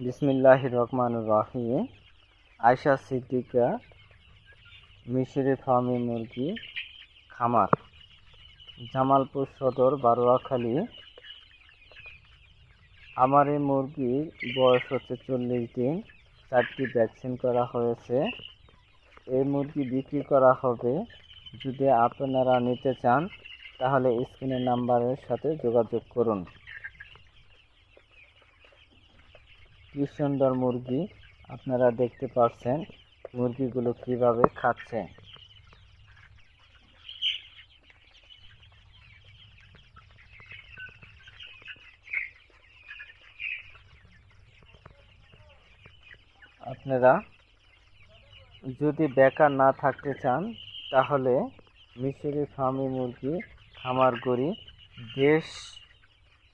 বিসমিল্লাহির রহমানির রহিম। আয়শা সিদ্দিকা মিশরি ফার্মি মুরগি খামার, জামালপুর সদর, বারোয়াখালী। আমার এই মুরগির বয়স হচ্ছে 40 দিন। 4টি ভ্যাকসিন করা হয়েছে। এই মুরগি বিক্রি করা হবে। যদি আপনারা নিতে চান তাহলে স্ক্রিনের নাম্বারের সাথে যোগাযোগ করুন। কি সুন্দর মুরগি, আপনারা দেখতে পাচ্ছেন মুরগিগুলো কিভাবে খাচ্ছে। আপনারা যদি বেকার না থাকতে চান তাহলে মিশরি ফার্মি মুরগি খামার করি। দেশ